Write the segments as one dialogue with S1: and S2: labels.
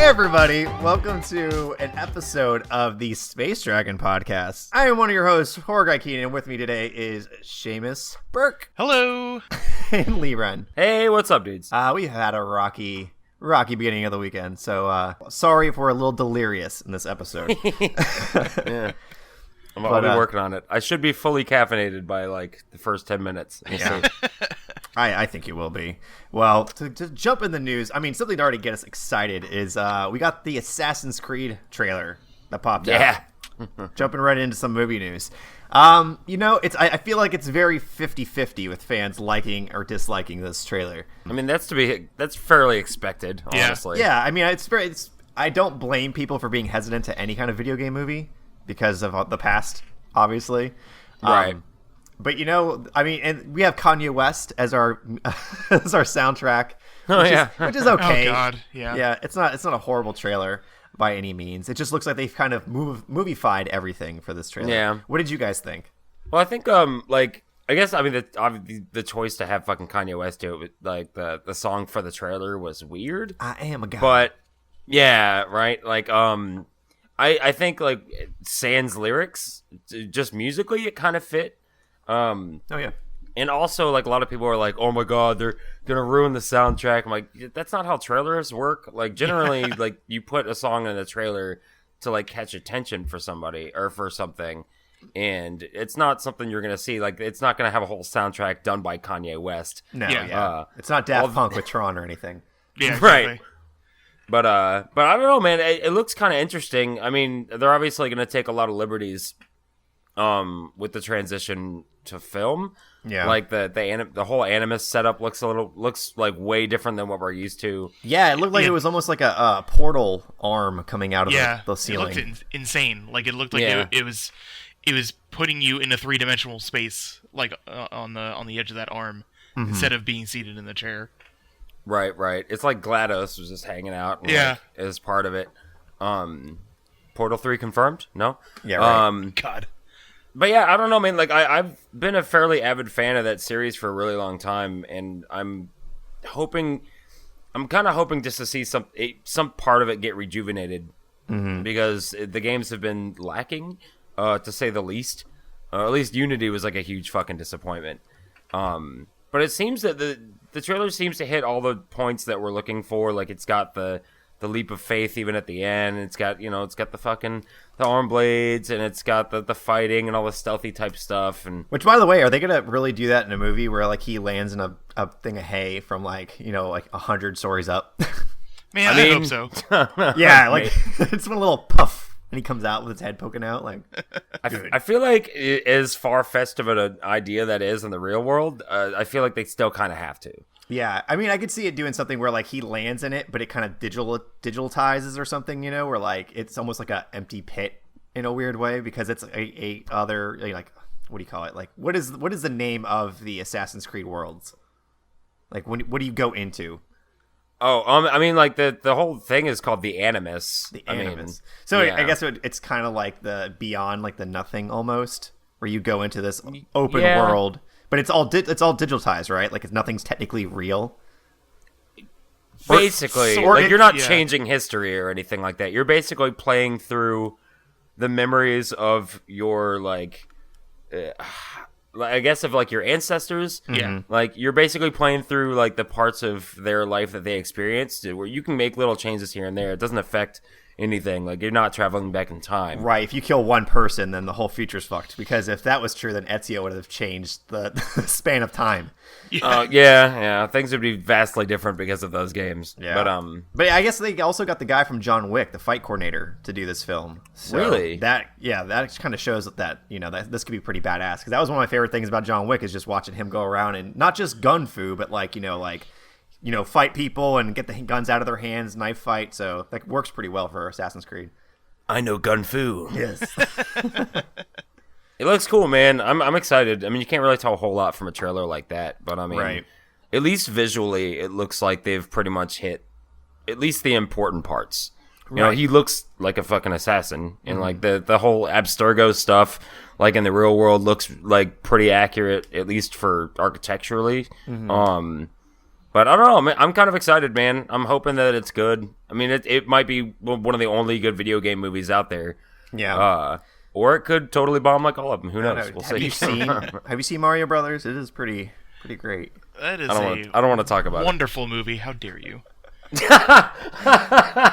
S1: everybody. Welcome to an episode of the Space Dragon podcast. I am one of your hosts, Horror Guy Keenan, and with me today is Seamus Burke.
S2: Hello.
S1: And Lee Wren.
S3: Hey, what's up, dudes?
S1: We've had a rocky beginning of the weekend, so sorry if we're a little delirious in this episode.
S3: Yeah. I'll be working on it. I should be fully caffeinated by, like, the first 10 minutes.
S1: Yeah. I think you will be. Well, to jump in the news, I mean, something to already get us excited is we got the Assassin's Creed trailer that popped out.
S3: Yeah.
S1: Jumping right into some movie news. I feel like it's very 50-50 with fans liking or disliking this trailer.
S3: I mean, that's fairly expected, honestly.
S1: Yeah, I mean, I don't blame people for being hesitant to any kind of video game movie because of the past, obviously.
S3: Right.
S1: But I mean, and we have Kanye West as our as our soundtrack, which is okay.
S2: Oh God, yeah.
S1: Yeah, it's not a horrible trailer by any means. It just looks like they've kind of moviefied everything for this trailer.
S3: Yeah.
S1: What did you guys think?
S3: Well, I think I guess the choice to have fucking Kanye West do it, like the song for the trailer was weird.
S1: I am a guy.
S3: But yeah, right. Like I think like sans lyrics, just musically, it kind of fit.
S1: Oh yeah.
S3: And also, like, a lot of people are like, oh my God, they're gonna ruin the soundtrack. I'm like, that's not how trailers work. Like, generally, like, you put a song in a trailer to, like, catch attention for somebody or for something. And it's not something you're gonna see. Like, it's not gonna have a whole soundtrack done by Kanye West.
S1: No, yeah. It's not Daft Punk with Tron or anything.
S2: Yeah, exactly.
S3: Right. But I don't know, man. It looks kind of interesting. I mean, they're obviously gonna take a lot of liberties with the transition to film.
S1: Yeah,
S3: like the whole Animus setup looks like way different than what we're used to.
S1: Yeah, it looked like it was almost like a portal arm coming out of the ceiling.
S2: It looked insane. Like it looked like it was putting you in a 3-dimensional space, like on the edge of that arm, instead of being seated in the chair.
S3: Right. It's like GLaDOS was just hanging out. And, like, as part of it. Portal 3 confirmed? No.
S1: Yeah. Right.
S2: God.
S3: But yeah, I don't know, man. Like I've been a fairly avid fan of that series for a really long time, and I'm kind of hoping just to see some part of it get rejuvenated, because the games have been lacking, to say the least. At least Unity was like a huge fucking disappointment. But it seems that the trailer seems to hit all the points that we're looking for. Like it's got the leap of faith even at the end. It's got the arm blades, and it's got the fighting and all the stealthy type stuff. And
S1: which, by the way, are they gonna really do that in a movie where like he lands in a thing of hay from like 100 stories up?
S2: Man, I hope so.
S1: Yeah, like it's one little puff, and he comes out with his head poking out. Like,
S3: I feel like as far-fetched of an idea that is in the real world, I feel like they still kind of have to.
S1: Yeah, I mean, I could see it doing something where like he lands in it, but it kind of digitalizes or something, where like it's almost like an empty pit in a weird way, because it's a other, like, what do you call it? Like, what is the name of the Assassin's Creed worlds? Like, what do you go into?
S3: Oh, I mean, like the whole thing is called the Animus.
S1: The Animus. I guess it's kind of like the beyond, like the nothing almost, where you go into this open world. But it's all digitalized, right? Like nothing's technically real.
S3: Basically, you're not changing history or anything like that. You're basically playing through the memories of your I guess of like your ancestors.
S2: Yeah.
S3: Like you're basically playing through like the parts of their life that they experienced, where you can make little changes here and there. It doesn't affect anything. Like you're not traveling back in time.
S1: Right. If you kill one person, then the whole future's fucked. Because if that was true, then Ezio would have changed the span of time.
S3: Yeah. Things would be vastly different because of those games.
S1: Yeah. But I guess they also got the guy from John Wick, the fight coordinator, to do this film. So
S3: really?
S1: That kind of shows that that this could be pretty badass. Because that was one of my favorite things about John Wick, is just watching him go around and not just gun fu, but fight people and get the guns out of their hands, knife fight. So that works pretty well for Assassin's Creed.
S3: I know gun fu.
S1: Yes.
S3: It looks cool, man. I'm excited. I mean, you can't really tell a whole lot from a trailer like that, but I mean, at least visually, it looks like they've pretty much hit at least the important parts. You know, he looks like a fucking assassin, and like the whole Abstergo stuff, like in the real world, looks like pretty accurate, at least for architecturally. But I don't know, man. I'm kind of excited, man. I'm hoping that it's good. I mean, it might be one of the only good video game movies out there.
S1: Yeah.
S3: Or it could totally bomb like all of them. Who knows? We'll see.
S1: Have you seen Mario Brothers? It is pretty great.
S2: That is
S3: I don't want to talk about
S2: wonderful movie. How dare you?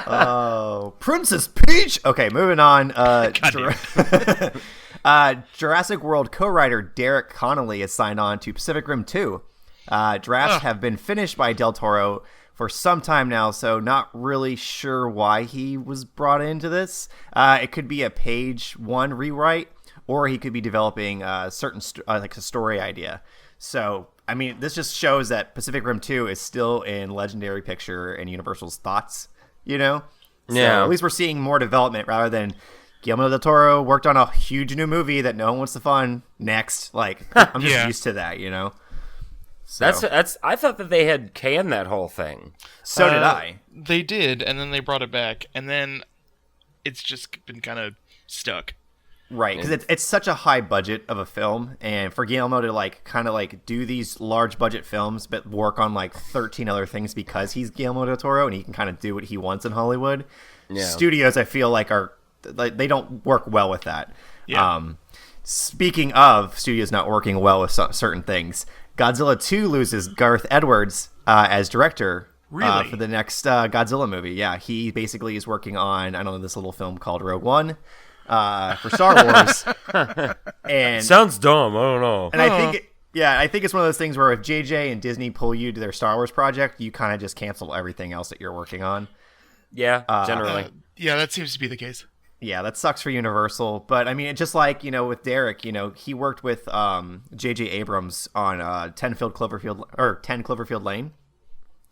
S1: Oh, Princess Peach. Okay, moving on. Jurassic World co-writer Derek Connolly has signed on to Pacific Rim 2. Drafts have been finished by Del Toro for some time now, so not really sure why he was brought into this. It could be a page one rewrite, or he could be developing a certain like a story idea. So, I mean, this just shows that Pacific Rim 2 is still in Legendary Picture and Universal's thoughts, you know? So
S3: yeah.
S1: At least we're seeing more development rather than Guillermo del Toro worked on a huge new movie that no one wants to fund next. Like, I'm just used to that, you know? So.
S3: That's. I thought that they had canned that whole thing.
S1: So did I.
S2: They did, and then they brought it back, and then it's just been kind of stuck.
S1: Right, because it's such a high budget of a film, and for Guillermo to like kind of like do these large budget films, but work on like 13 other things because he's Guillermo del Toro and he can kind of do what he wants in Hollywood. Yeah. Studios, I feel like they don't work well with that. Yeah. Speaking of studios not working well with certain things, Godzilla 2 loses Gareth Edwards as director.
S2: Really?
S1: For the next Godzilla movie. Yeah, he basically is working on this little film called Rogue One. For Star Wars. And
S3: sounds dumb. I don't know.
S1: And I think it's one of those things where if JJ and Disney pull you to their Star Wars project, you kind of just cancel everything else that you're working on.
S3: Yeah, generally.
S2: Yeah, that seems to be the case.
S1: Yeah, that sucks for Universal. But I mean, it's just like, with Derek, he worked with JJ Abrams on 10 Cloverfield Lane.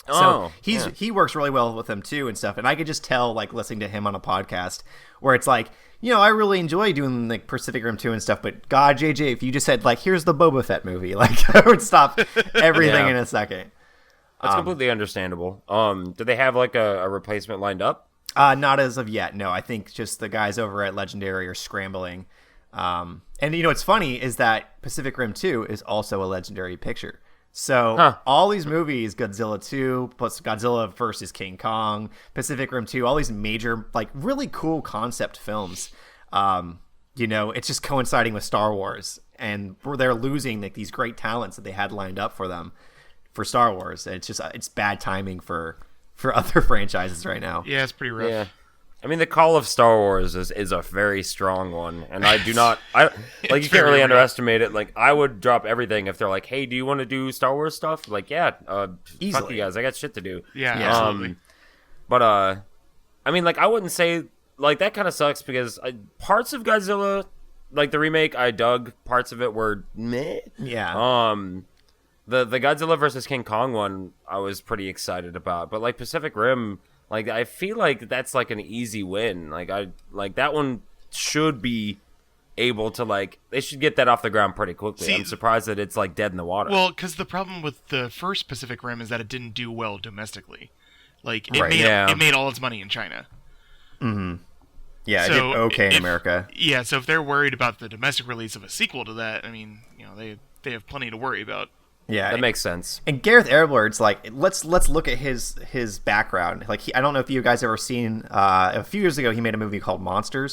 S1: So he works really well with them too and stuff. And I could just tell, like, listening to him on a podcast where it's like, I really enjoy doing like Pacific Rim 2 and stuff, but God, JJ, if you just said like, here's the Boba Fett movie, like I would stop everything in a second.
S3: That's completely understandable. Do they have like a replacement lined up?
S1: Not as of yet. No, I think just the guys over at Legendary are scrambling. And what's funny is that Pacific Rim 2 is also a Legendary picture. So all these movies, Godzilla 2, plus Godzilla versus King Kong, Pacific Rim 2, all these major, like, really cool concept films, it's just coinciding with Star Wars. And they're losing like these great talents that they had lined up for them for Star Wars. And it's bad timing for other franchises right now.
S2: Yeah, it's pretty rough. Yeah.
S3: I mean, the call of Star Wars is a very strong one, and I do not. You can't really underestimate it. Like, I would drop everything if they're like, "Hey, do you want to do Star Wars stuff?" Like, yeah, fuck you guys, I got shit to do.
S2: Yeah, absolutely.
S3: But I mean, like, I wouldn't say like that kind of sucks because parts of Godzilla, like the remake, I dug. Parts of it were meh.
S1: Yeah.
S3: The Godzilla versus King Kong one, I was pretty excited about, but like Pacific Rim. Like, I feel like that's like an easy win. Like, that one should be able to, like, they should get that off the ground pretty quickly. I'm surprised that it's like dead in the water.
S2: Well, because the problem with the first Pacific Rim is that it didn't do well domestically. Like, it made all its money in China.
S1: Mm-hmm. Yeah, it did okay in America.
S2: Yeah, so if they're worried about the domestic release of a sequel to that, I mean, they have plenty to worry about.
S3: Yeah, that makes sense.
S1: And Gareth Edwards, like, let's look at his background. Like, I don't know if you guys ever seen. A few years ago, he made a movie called Monster.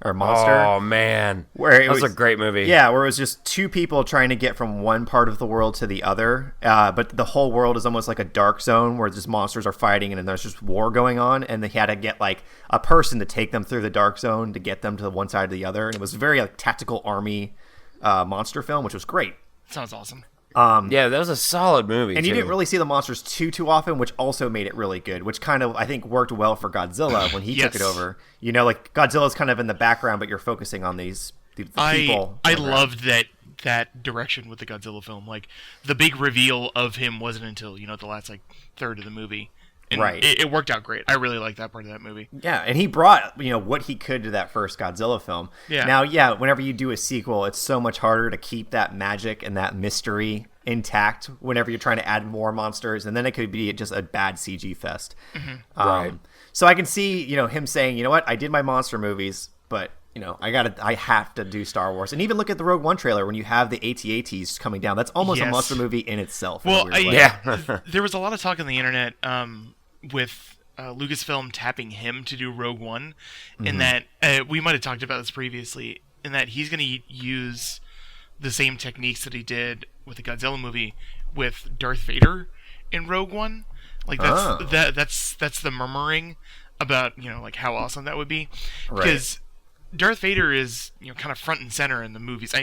S3: Oh man, that was a great movie.
S1: Yeah, where it was just two people trying to get from one part of the world to the other, but the whole world is almost like a dark zone where just monsters are fighting and then there's just war going on, and they had to get like a person to take them through the dark zone to get them to one side or the other, and it was a very like tactical army monster film, which was great.
S2: Sounds awesome.
S3: Yeah, that was a solid movie.
S1: And you didn't really see the monsters too often, which also made it really good, which kind of, I think, worked well for Godzilla when he took it over. Like, Godzilla's kind of in the background, but you're focusing on the people.
S2: I loved that direction with the Godzilla film. Like, the big reveal of him wasn't until, the last, like, third of the movie. And
S1: right.
S2: It worked out great. I really liked that part of that movie.
S1: Yeah, and he brought, what he could to that first Godzilla film. Yeah. Now, whenever you do a sequel, it's so much harder to keep that magic and that mystery intact whenever you're trying to add more monsters, and then it could be just a bad CG fest.
S3: Mm-hmm. Right.
S1: So I can see, him saying, you know what, I did my monster movies, but I have to do Star Wars. And even look at the Rogue One trailer when you have the AT-ATs coming down. That's almost a monster movie in itself.
S2: Well, there was a lot of talk on the internet with Lucasfilm tapping him to do Rogue One, in that we might have talked about this previously, in that he's going to use the same techniques that he did with the Godzilla movie with Darth Vader in Rogue One. Like that's the murmuring about like how awesome that would be, because Darth Vader is kind of front and center in the movies.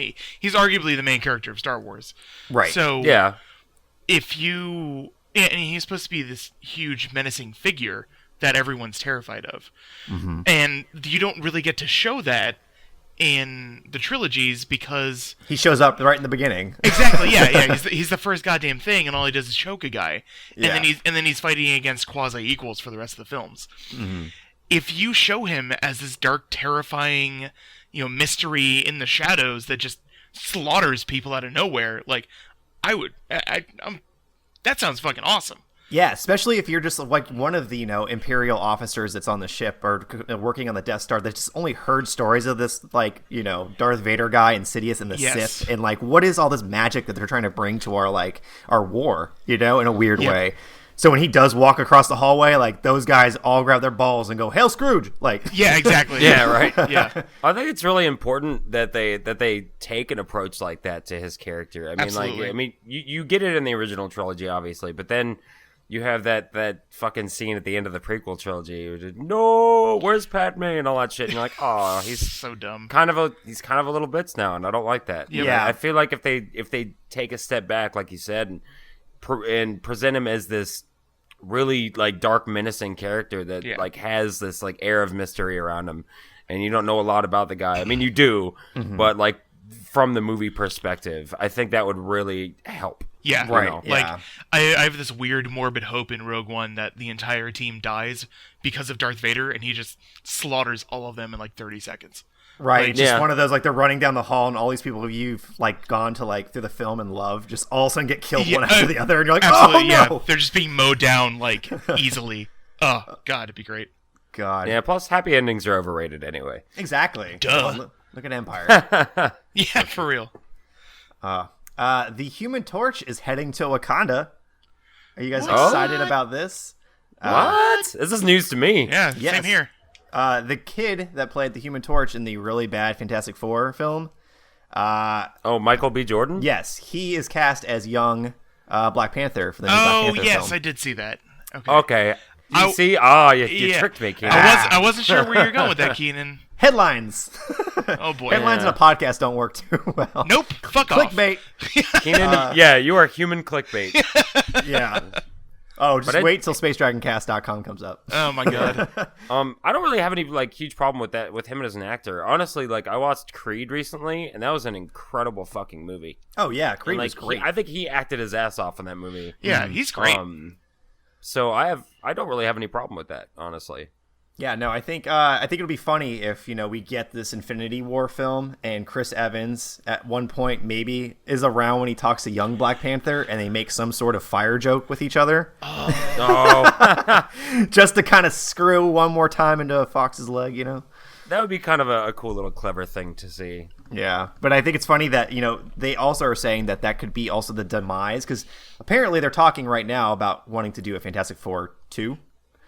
S2: He's arguably the main character of Star Wars,
S1: right?
S2: So
S3: yeah,
S2: and he's supposed to be this huge menacing figure that everyone's terrified of, and you don't really get to show that in the trilogies because
S1: he shows up right in the beginning.
S2: Exactly. Yeah. He's the first goddamn thing, and all he does is choke a guy, and then he's fighting against quasi equals for the rest of the films. If you show him as this dark, terrifying, mystery in the shadows that just slaughters people out of nowhere, like that sounds fucking awesome.
S1: Yeah, especially if you're just like one of the Imperial officers that's on the ship or working on the Death Star that's just only heard stories of this Darth Vader guy, Insidious, and the Sith, and what is all this magic that they're trying to bring to our war, in a weird way. So when he does walk across the hallway, those guys all grab their balls and go, "Hail Scrooge!"
S2: Yeah, exactly.
S3: Yeah, right.
S2: Yeah,
S3: I think it's really important that they take an approach like that to his character.
S2: Absolutely.
S3: You get it in the original trilogy, obviously, but then you have that fucking scene at the end of the prequel trilogy. No, where's Padme and all that shit. And you're like, oh, he's
S2: so dumb.
S3: He's kind of a little bits now, and I don't like that.
S1: Yeah.
S3: I feel like if they take a step back, like you said, and present him as this really dark, menacing character that has this air of mystery around him, and you don't know a lot about the guy. I mean, you do, but from the movie perspective, I think that would really help.
S2: Yeah,
S1: right.
S2: Yeah. I have this weird morbid hope in Rogue One that the entire team dies because of Darth Vader, and he just slaughters all of them in 30 seconds.
S1: Right, just one of those they're running down the hall, and all these people who you've gone to through the film and love just all of a sudden get killed one after the other, and you're like,
S2: absolutely,
S1: oh no,
S2: they're just being mowed down easily. Oh God, it'd be great.
S1: God,
S3: yeah. Plus, happy endings are overrated anyway.
S1: Exactly.
S2: Duh.
S1: Look at Empire.
S2: Yeah, for real.
S1: The Human Torch is heading to Wakanda. Are you guys excited about this?
S3: What? This is news to me.
S2: Yeah,
S1: yes.
S2: Same here.
S1: The kid that played the Human Torch in the really bad Fantastic Four film.
S3: Michael B. Jordan?
S1: Yes, he is cast as young Black Panther for the new Black Panther film.
S2: I did see that.
S3: Okay. You see? Oh, you tricked me, Keenan.
S2: I wasn't sure where you're going with that, Keenan.
S1: Headlines.
S2: Oh, boy.
S1: Headlines in a podcast don't work too well.
S2: Nope. Fuck off.
S1: Clickbait.
S3: Keenan, you are human clickbait.
S1: Yeah. Oh, just wait till SpaceDragonCast.com comes up.
S2: Oh my god.
S3: I don't really have any huge problem with that with him as an actor. Honestly, I watched Creed recently, and that was an incredible fucking movie.
S1: Oh yeah, Creed was great.
S3: I think he acted his ass off in that movie.
S2: Yeah, he's great.
S3: So I don't really have any problem with that, honestly.
S1: Yeah, no, I think it'll be funny if we get this Infinity War film and Chris Evans at one point maybe is around when he talks to young Black Panther and they make some sort of fire joke with each other.
S3: Oh,
S1: just to kind of screw one more time into Fox's leg,
S3: That would be kind of a cool little clever thing to see.
S1: Yeah, but I think it's funny that they also are saying that could be also the demise because apparently they're talking right now about wanting to do a Fantastic Four 2.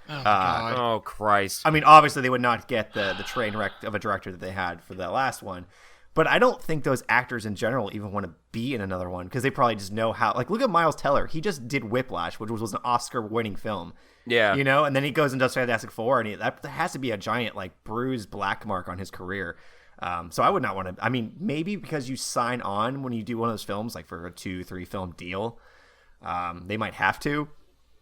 S2: Oh, God.
S3: Oh, Christ.
S1: I mean, obviously they would not get the train wreck of a director that they had for the last one. But I don't think those actors in general even want to be in another one because they probably just know how. Look at Miles Teller. He just did Whiplash, which was an Oscar-winning film.
S3: Yeah.
S1: And then he goes and does Fantastic Four, and that has to be a giant, bruised black mark on his career. So I would not want to. I mean, maybe because you sign on when you do one of those films, for a 2-3 film deal, they might have to.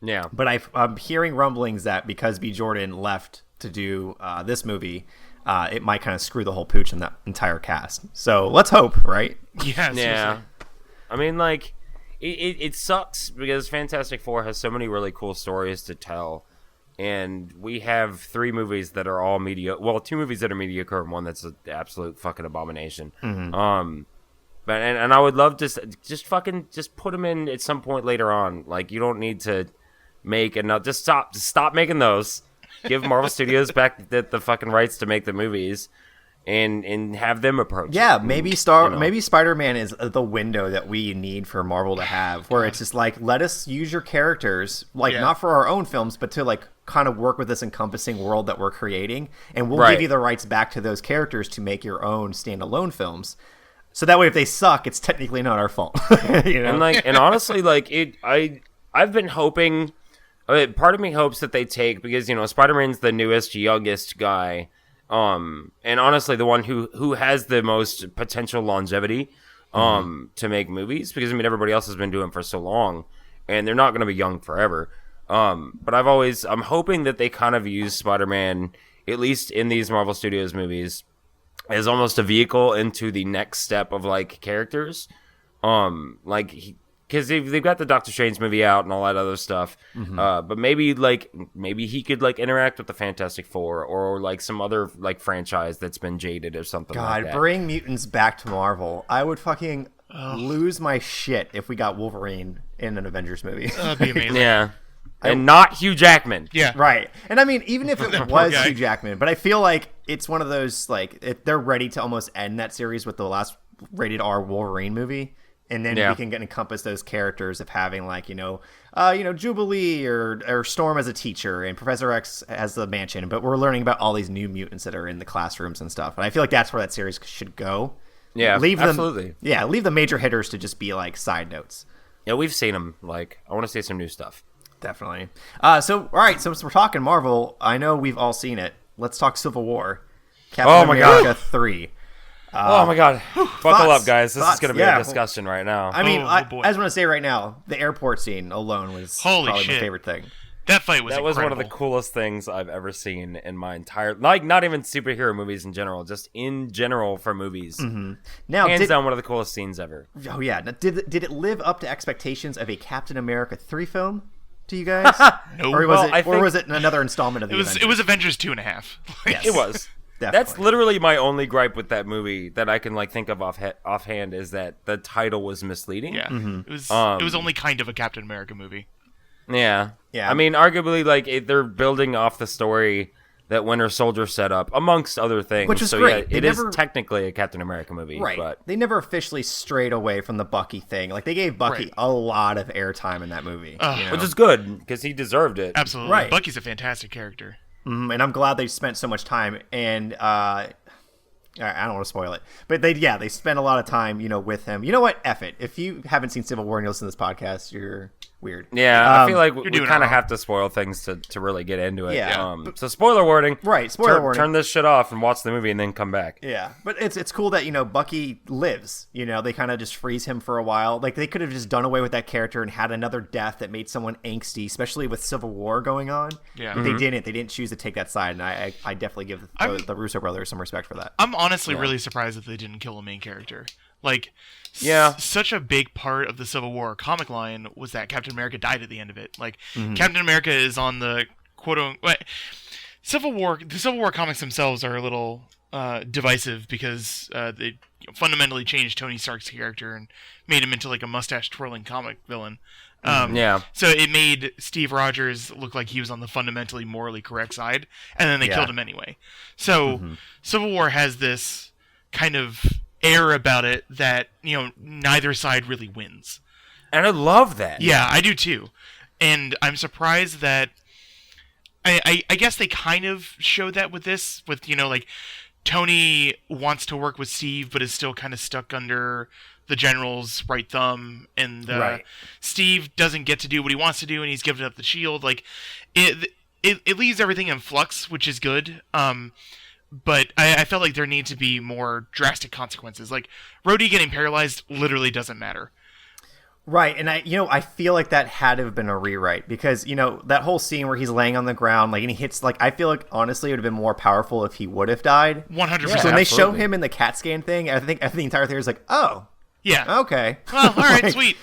S3: Yeah,
S1: but I'm hearing rumblings that because B. Jordan left to do this movie, it might kind of screw the whole pooch in that entire cast. So let's hope, right?
S2: Yeah.
S3: I mean, it sucks because Fantastic Four has so many really cool stories to tell, and we have 3 movies that are all mediocre. Well, 2 movies that are mediocre and one that's an absolute fucking abomination.
S1: Mm-hmm.
S3: But I would love to just put them in at some point later on. You don't need to make just stop making those. Give Marvel Studios back the fucking rights to make the movies, and have them approach.
S1: Yeah,
S3: it.
S1: maybe Spider-Man is the window that we need for Marvel to have, where it's just like, let us use your characters, like not for our own films, but to like kind of work with this encompassing world that we're creating, and we'll give you the rights back to those characters to make your own standalone films. So that way, if they suck, it's technically not our fault. You know?
S3: And honestly, like I've been hoping. Part of me hopes that they take, because Spider-Man's the newest, youngest guy. And honestly, the one who has the most potential longevity, to make movies, because everybody else has been doing it for so long, and they're not going to be young forever. But I'm hoping that they kind of use Spider-Man, at least in these Marvel Studios movies, as almost a vehicle into the next step of like characters. Because they've got the Doctor Strange movie out and all that other stuff, but maybe he could like interact with the Fantastic Four or like some other like franchise that's been jaded or something. like that.
S1: Bring mutants back to Marvel. I would fucking lose my shit if we got Wolverine in an Avengers movie.
S2: That'd be amazing.
S3: Yeah, and not Hugh Jackman.
S2: Yeah,
S1: right. And I mean, even if it was Hugh Jackman, but I feel like it's one of those like they're ready to almost end that series with the last rated R Wolverine movie. And then we can encompass those characters of having like, Jubilee or Storm as a teacher and Professor X as the mansion. But we're learning about all these new mutants that are in the classrooms and stuff. And I feel like that's where that series should go.
S3: Yeah,
S1: absolutely. Leave the major hitters to just be like side notes.
S3: Yeah, we've seen them. Like, I want to see some new stuff.
S1: Definitely. So since we're talking Marvel, I know we've all seen it. Let's talk Civil War. Captain America 3.
S3: Oh my god. Buckle up, guys. This is going to be a discussion right now.
S1: I mean, I just want to say right now, the airport scene alone was probably my favorite thing.
S2: That fight was incredible.
S3: That was one of the coolest things I've ever seen in my entire... Like, not even superhero movies in general, just in general for movies.
S1: Mm-hmm. Now,
S3: hands down, one of the coolest scenes ever.
S1: Oh, yeah. Now, did it live up to expectations of a Captain America 3 film to you guys?
S2: No.
S1: Or was it another installment of the Avengers?
S2: It was Avengers 2.5.
S1: Yes.
S3: It was.
S1: Definitely.
S3: That's literally my only gripe with that movie that I can like think of offhand is that the title was misleading.
S2: Yeah, it was only kind of a Captain America movie.
S3: Yeah. I mean, arguably, like they're building off the story that Winter Soldier set up, amongst other things.
S1: Which is great.
S3: Yeah, it is technically a Captain America movie,
S1: right?
S3: But
S1: they never officially strayed away from the Bucky thing. Like they gave Bucky a lot of airtime in that movie,
S3: which is good because he deserved it.
S2: Absolutely, right. Bucky's a fantastic character.
S1: And I'm glad they spent so much time. And I don't want to spoil it, but they spent a lot of time, with him. You know what? F it. If you haven't seen Civil War and you listen to this podcast, you're weird.
S3: Yeah, I feel like we kind of have to spoil things to really get into it.
S1: Yeah.
S3: So spoiler warning.
S1: Right, spoiler warning.
S3: Turn this shit off and watch the movie and then come back.
S1: Yeah, but it's cool that, Bucky lives. They kind of just freeze him for a while. Like, they could have just done away with that character and had another death that made someone angsty, especially with Civil War going on.
S2: Yeah.
S1: But they didn't. They didn't choose to take that side, and I definitely give the Russo brothers some respect for that.
S2: I'm honestly really surprised that they didn't kill a main character. Like, such a big part of the Civil War comic line was that Captain America died at the end of it. Like, Captain America is on the quote-unquote... The Civil War comics themselves are a little divisive because they fundamentally changed Tony Stark's character and made him into like a mustache-twirling comic villain. So it made Steve Rogers look like he was on the fundamentally morally correct side, and then they killed him anyway. So Civil War has this kind of air about it that neither side really wins,
S3: and I love that.
S2: Yeah, I do too, and I'm surprised that I guess they kind of showed that with this, with like Tony wants to work with Steve but is still kind of stuck under the general's right thumb, and Steve doesn't get to do what he wants to do, and he's given up the shield. Like it leaves everything in flux, which is good. But I felt like there need to be more drastic consequences. Like, Rhodey getting paralyzed literally doesn't matter.
S1: Right, and I feel like that had to have been a rewrite because, that whole scene where he's laying on the ground, like, and he hits, like, I feel like, honestly, it would have been more powerful if he would have died.
S2: 100%.
S1: So when they show him in the CAT scan thing, I think the entire theory is like, oh.
S2: Yeah.
S1: Okay.
S2: Well, all right, sweet.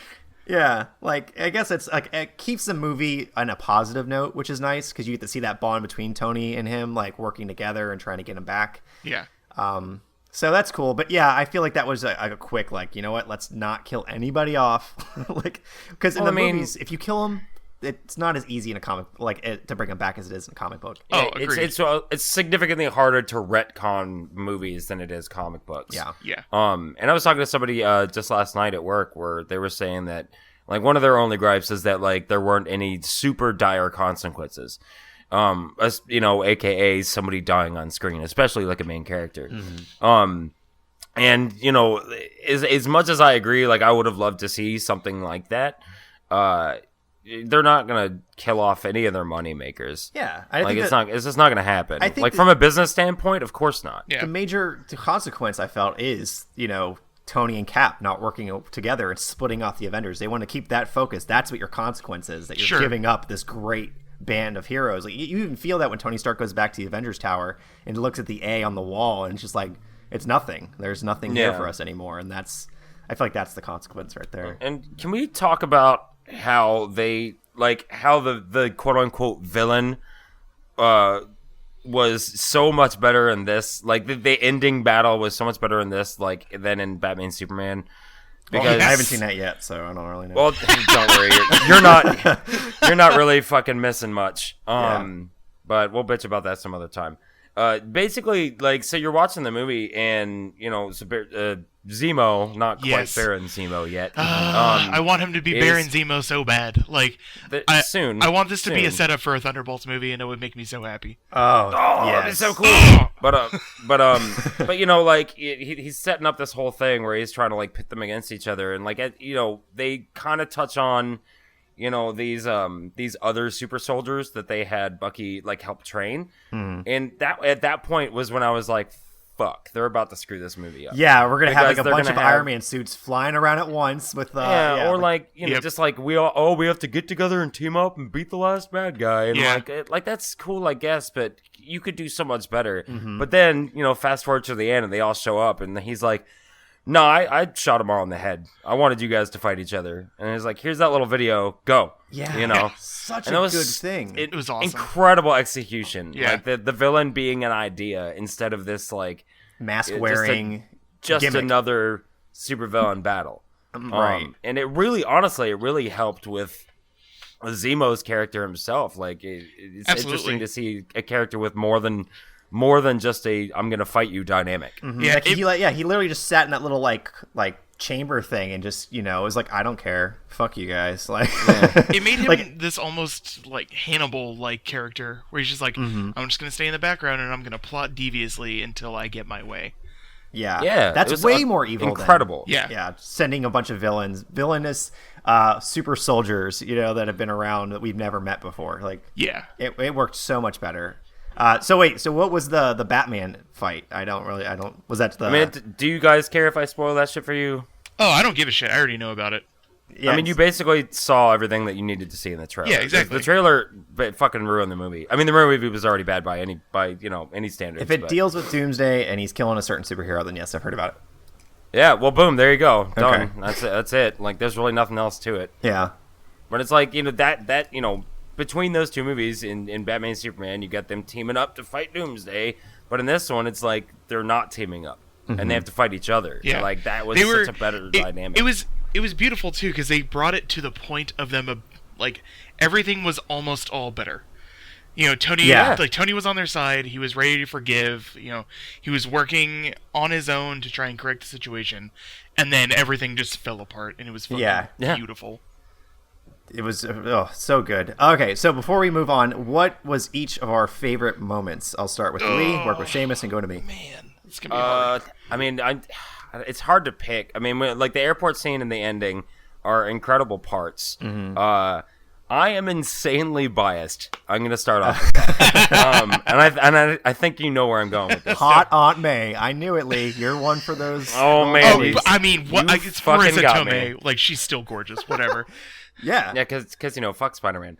S1: Yeah, like, I guess it's like it keeps the movie on a positive note, which is nice because you get to see that bond between Tony and him, like working together and trying to get him back.
S2: Yeah.
S1: So that's cool, but yeah, I feel like that was a quick, like, you know what? Let's not kill anybody off, like, because in the movies, if you kill them, it's not as easy in a comic to bring them back as it is in a comic book.
S2: Oh, agreed.
S3: It's significantly harder to retcon movies than it is comic books.
S2: Yeah.
S3: And I was talking to somebody just last night at work where they were saying that like one of their only gripes is that like there weren't any super dire consequences. As you know, aka somebody dying on screen, especially like a main character. And you know, as much as I agree, like I would have loved to see something like that. They're not gonna kill off any of their money makers.
S1: Yeah,
S3: it's just not gonna happen. Like from a business standpoint, of course not.
S2: Yeah.
S1: The major consequence I felt is, you know, Tony and Cap not working together and splitting off the Avengers. They want to keep that focus. That's what your consequence is, that you're giving up this great band of heroes. Like you even feel that when Tony Stark goes back to the Avengers Tower and looks at the A on the wall, and it's just like it's nothing. There's nothing there for us anymore, and I feel like that's the consequence right there.
S3: And can we talk about how they how the quote unquote villain was so much better in this, like the ending battle was so much better in this than in Batman Superman, because
S1: I haven't seen that yet, so I don't really know.
S3: Well, don't worry, you're not really fucking missing much. But we'll bitch about that some other time. Basically, so you're watching the movie, and you know, Zemo, not quite Baron Zemo yet.
S2: I want him to be Baron Zemo so bad.
S3: Soon.
S2: I want this to be a setup for a Thunderbolts movie, and it would make me so happy.
S3: That'd be so cool. but you know, he's setting up this whole thing where he's trying to pit them against each other, and you know, they kind of touch on, you know, these other super soldiers that they had Bucky help train, and that at that point was when I was like, fuck, they're about to screw this movie up.
S1: Yeah, we're gonna have a bunch of Iron Man suits flying around at once with just we have to get together and team up and beat the last bad guy, and that's cool, I guess, but you could do so much better. But then, you know, fast forward to the end and they all show up and he's like, no, I shot them all in the head. I wanted you guys to fight each other. And he's like, here's that little video. Go. Yeah.
S3: You know?
S1: Such a good thing.
S2: It was awesome.
S3: Incredible execution.
S2: Yeah.
S3: The villain being an idea instead of this,
S1: mask-wearing
S3: just
S1: gimmick.
S3: Another supervillain battle.
S1: Right.
S3: And it really helped with Zemo's character himself. It's
S2: Absolutely.
S3: interesting to see a character with more than just a I'm gonna fight you dynamic.
S2: Yeah,
S1: he literally just sat in that little chamber thing and just, you know, was like, I don't care, fuck you guys.
S2: It made him this almost Hannibal character where he's just I'm just gonna stay in the background and I'm gonna plot deviously until I get my way.
S3: Yeah,
S1: that's way more evil.
S3: Incredible.
S1: Yeah, sending a bunch of villainous super soldiers, you know, that have been around that we've never met before. It worked so much better. So what was the Batman fight? Was that the...
S3: I mean, do you guys care if I spoil that shit for you?
S2: Oh, I don't give a shit. I already know about it.
S1: Yeah,
S3: I mean, you basically saw everything that you needed to see in the trailer.
S2: Yeah, exactly.
S3: The trailer fucking ruined the movie. I mean, the movie was already bad by any standards.
S1: If it deals with Doomsday and he's killing a certain superhero, then yes, I've heard about it.
S3: Yeah, well, boom, there you go. Done.
S1: Okay.
S3: That's it. There's really nothing else to it.
S1: Yeah.
S3: But it's between those two movies in Batman and Superman, you got them teaming up to fight Doomsday. But in this one, it's they're not teaming up. And they have to fight each other.
S2: Yeah.
S3: So, that was such a better dynamic.
S2: It was beautiful, too, because they brought it to the point of them, everything was almost all better. You know, Tony Tony was on their side. He was ready to forgive. You know, he was working on his own to try and correct the situation. And then everything just fell apart, and it was fucking beautiful.
S1: It was so good. Okay, so before we move on, what was each of our favorite moments? I'll start with Lee, work with Seamus, and go to me.
S2: Man, it's gonna be hard.
S3: I mean, it's hard to pick. I mean, the airport scene and the ending are incredible parts. I am insanely biased. I'm gonna start off with that, and I think you know where I'm going with this.
S1: Hot Aunt May. I knew it, Lee. You're one for those.
S3: Oh man!
S2: I mean, it's Marissa Tomei. She's still gorgeous. Whatever.
S1: Yeah,
S3: because fuck Spider-Man.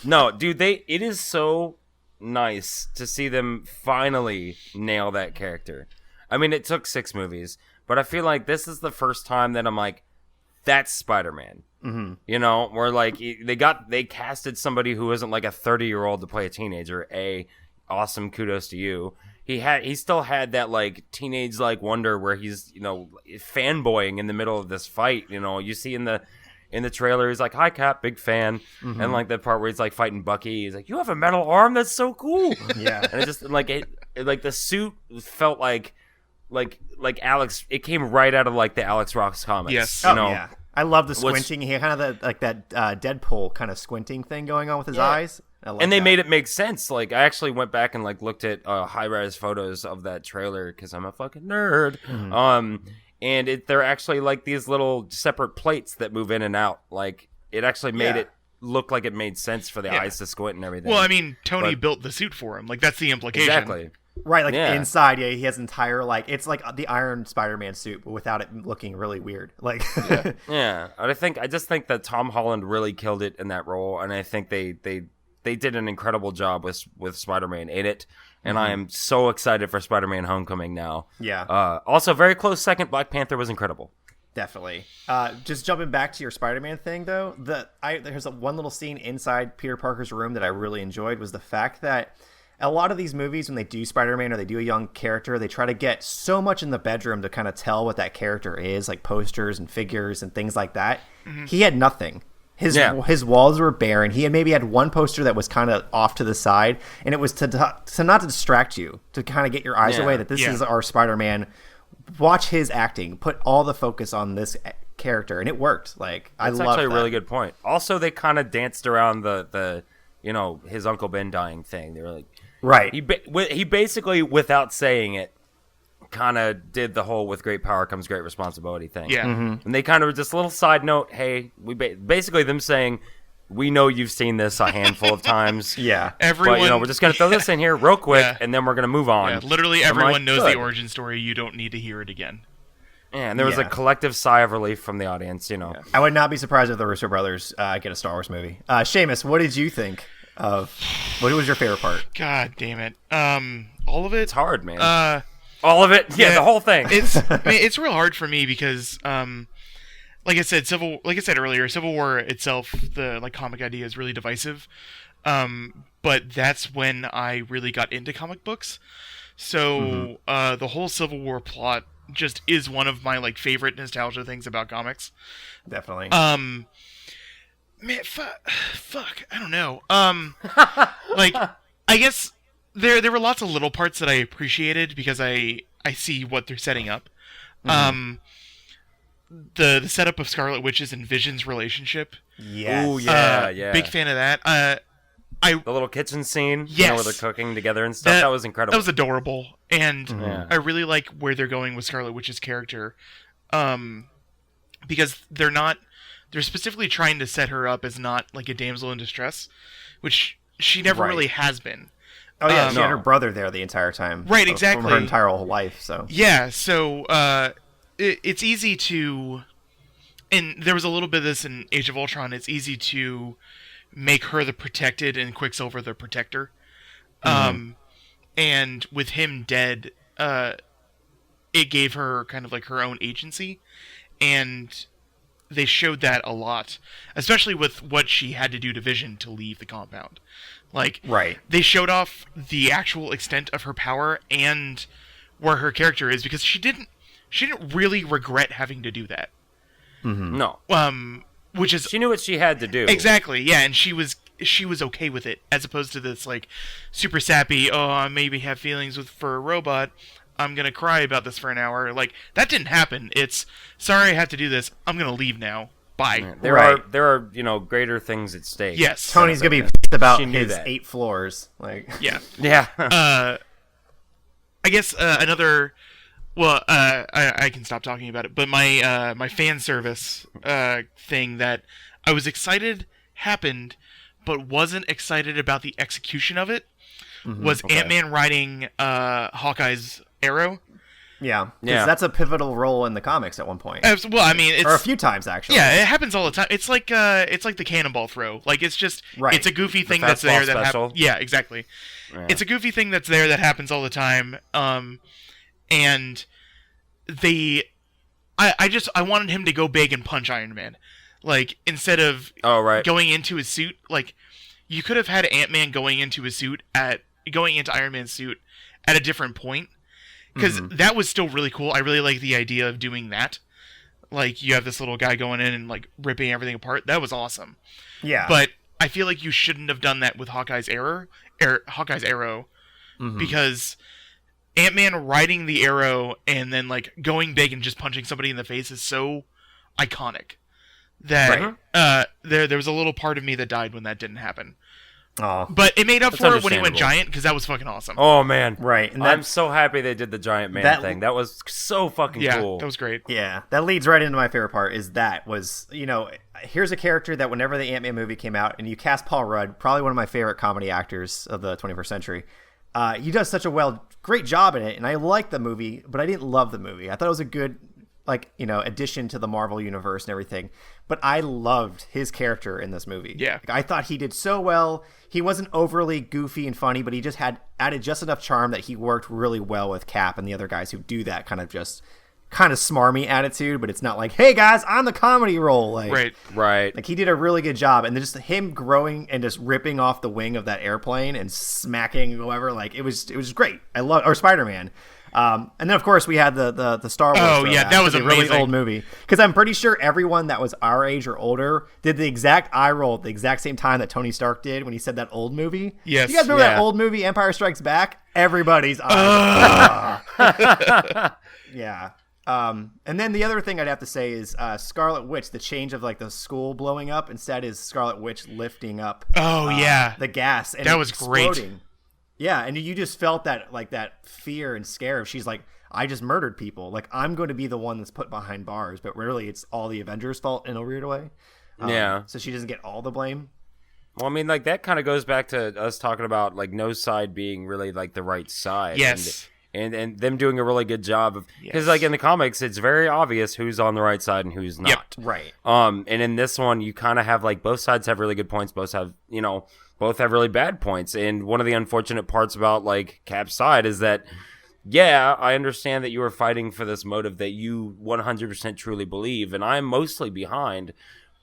S3: No, dude, it is so nice to see them finally nail that character. I mean, it took 6 movies, but I feel like this is the first time that I'm like, that's Spider-Man. You know, where they casted somebody who isn't a 30-year-old to play a teenager. Awesome, kudos to you. He still had that teenage wonder where he's, you know, fanboying in the middle of this fight. You know, you see in the in the trailer, he's like, "Hi, Cap, big fan." And like that part where he's like fighting Bucky, he's like, "You have a metal arm? That's so cool."
S1: Yeah.
S3: And it just like like the suit felt like Alex. It came right out of like the Alex Ross comics.
S2: Yes.
S3: you know?
S1: Yeah. I love the squinting. He had kind of that Deadpool kind of squinting thing going on with his eyes.
S3: And they made it make sense. Like, I actually went back and like looked at high-res photos of that trailer because I'm a fucking nerd. And they're actually like these little separate plates that move in and out. Like, it actually made it look like it made sense for the eyes to squint and everything.
S2: Well, I mean, Tony built the suit for him. Like, that's the implication.
S3: Exactly.
S1: Right, like inside, he has entire it's like the Iron Spider-Man suit, but without it looking really weird. Like,
S3: I just think that Tom Holland really killed it in that role, and I think they did an incredible job with Spider-Man in it, and I am so excited for Spider-Man: Homecoming now.
S1: Yeah.
S3: Also, very close second, Black Panther was incredible.
S1: Definitely. Just jumping back to your Spider-Man thing, though, there's one little scene inside Peter Parker's room that I really enjoyed was the fact that a lot of these movies, when they do Spider-Man or they do a young character, they try to get so much in the bedroom to kind of tell what that character is, like posters and figures and things like that. He had nothing. His walls were bare, and he had one poster that was kind of off to the side, and it was to not to distract you, to kind of get your eyes away that this is our Spider-Man. Watch his acting. Put all the focus on this character, and it worked. Like, I love that. That's
S3: actually a really good point. Also, they kind of danced around the his Uncle Ben dying thing. They were like,
S1: right.
S3: He basically, without saying it, kind of did the whole "with great power comes great responsibility" thing.
S2: Yeah.
S3: And they kind of just a little side note. Hey, basically them saying, "We know you've seen this a handful of times."
S1: Yeah.
S2: Everyone,
S3: but, we're just gonna throw this in here real quick, and then we're gonna move on.
S2: Yeah, literally, everyone knows the origin story. You don't need to hear it again.
S3: Yeah, and there was a collective sigh of relief from the audience.
S1: Yeah. I would not be surprised if the Russo brothers get a Star Wars movie. Seamus, what did you think of? What was your favorite part?
S2: God damn it! All of it.
S3: It's hard, man. All of it. Yeah, the whole thing.
S2: It's real hard for me because, like I said earlier, Civil War itself, the comic idea is really divisive. But that's when I really got into comic books. So the whole Civil War plot just is one of my favorite nostalgia things about comics.
S1: Definitely.
S2: Man, fuck, I don't know. I guess there were lots of little parts that I appreciated because I see what they're setting up. The setup of Scarlet Witch's and Vision's relationship.
S1: Yes.
S3: Oh yeah.
S2: Big fan of that.
S3: The little kitchen scene,
S2: yes,
S3: where they're cooking together and stuff. That was incredible.
S2: That was adorable, and I really like where they're going with Scarlet Witch's character, because they're specifically trying to set her up as not like a damsel in distress, which she never really has been.
S1: Oh yeah, she had her brother there the entire time.
S2: Right, exactly.
S1: From her entire whole life. So
S2: yeah, so it's easy to, and there was a little bit of this in Age of Ultron. It's easy to make her the protected and Quicksilver the protector. And with him dead, it gave her kind of like her own agency, and they showed that a lot, especially with what she had to do to Vision to leave the compound. They showed off the actual extent of her power and where her character is, because she didn't really regret having to do that.
S3: No.
S2: Which is,
S3: she knew what she had to do.
S2: Exactly, yeah, and she was okay with it, as opposed to this super sappy, I maybe have feelings for a robot, I'm gonna cry about this for an hour. That didn't happen. It's, sorry I have to do this, I'm gonna leave now. Bye.
S3: Yeah, there are greater things at stake.
S2: Yes.
S1: Tony's gonna be pissed about his 8 floors.
S2: Yeah.
S3: Yeah.
S2: I guess another. Well, I can stop talking about it, but my fan service thing that I was excited happened, but wasn't excited about the execution of it, was Ant-Man riding Hawkeye's arrow.
S1: Yeah, that's a pivotal role in the comics at one point.
S2: Well, I mean,
S1: or a few times actually.
S2: Yeah, it happens all the time. It's like the cannonball throw. It's just it's a goofy thing that's there that happens. Yeah, exactly. Yeah. It's a goofy thing that's there that happens all the time. And I wanted him to go big and punch Iron Man, instead of going into his suit. You could have had Ant-Man going into Iron Man's suit at a different point, because that was still really cool. I really like the idea of doing that. like you have this little guy going in and like ripping everything apart. That was awesome.
S1: Yeah.
S2: But I feel like you shouldn't have done that with Hawkeye's arrow, because Ant-Man riding the arrow and then like going big and just punching somebody in the face is so iconic that there was a little part of me that died when that didn't happen.
S1: Oh.
S2: But it made up for it when he went
S3: understandable.
S2: giant, because that was fucking awesome.
S3: Oh man,
S1: Right. And
S3: I'm so happy they did the giant man thing. That was so fucking
S2: Yeah,
S3: cool.
S2: that was great.
S1: Yeah, that leads right into my favorite part. Here's a character that whenever the Ant-Man movie came out, and you cast Paul Rudd, probably one of my favorite comedy actors of the 21st century. He does such a great job in it, and I liked the movie, but I didn't love the movie. I thought it was a good, addition to the Marvel universe and everything. But I loved his character in this movie.
S2: Yeah.
S1: I thought he did so well. He wasn't overly goofy and funny, but he just added just enough charm that he worked really well with Cap and the other guys who do that kind of smarmy attitude, but it's not like, hey guys, I'm the comedy role. Like,
S3: Right.
S1: Like he did a really good job, and then just him growing and just ripping off the wing of that airplane and smacking whoever, like it was great. Or Spider-Man. And then of course we had the Star Wars.
S2: Oh yeah, that was
S1: a
S2: amazing.
S1: really old movie, because I'm pretty sure everyone that was our age or older did the exact eye roll at the exact same time that Tony Stark did when he said that old movie.
S2: Yes.
S1: You guys remember that old movie, Empire Strikes Back? Everybody's eyes. Yeah. And then the other thing I'd have to say is Scarlet Witch, the change of like the school blowing up instead is Scarlet Witch lifting up the gas and
S2: that was
S1: exploding.
S2: great.
S1: Yeah, and you just felt that fear and scare of she's like, I just murdered people. Like, I'm going to be the one that's put behind bars, but really it's all the Avengers' fault in a weird way.
S3: Yeah.
S1: So she doesn't get all the blame.
S3: Well, I mean, like that kind of goes back to us talking about like no side being really like the right side.
S2: Yes.
S3: And them doing a really good job of, because like in the comics it's very obvious who's on the right side and who's not.
S2: Yep.
S1: Right.
S3: And in this one you kind of have like both sides have really good points, both have really bad points. And one of the unfortunate parts about like Cap's side is that I understand that you are fighting for this motive that you 100% truly believe, and I'm mostly behind,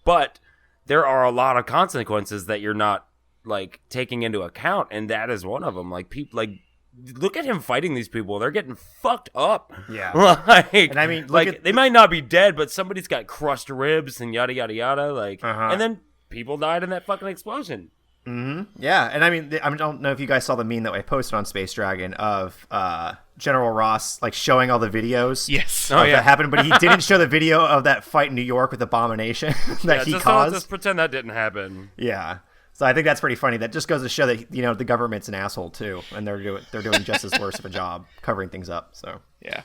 S3: but there are a lot of consequences that you're not like taking into account, and that is one of them. Like people like, look at him fighting these people. They're getting fucked up.
S1: Yeah.
S3: And
S1: I mean,
S3: they might not be dead, but somebody's got crushed ribs and yada, yada, yada. Like, and then people died in that fucking explosion.
S1: Mm-hmm. Yeah. And I mean, I don't know if you guys saw the meme that I posted on Space Dragon of General Ross, like showing all the videos.
S2: Yes.
S1: That happened, but he didn't show the video of that fight in New York with Abomination that he caused.
S3: Just pretend that didn't happen.
S1: Yeah. So I think that's pretty funny. That just goes to show that the government's an asshole too, and they're doing just as worse of a job covering things up. So
S2: Yeah.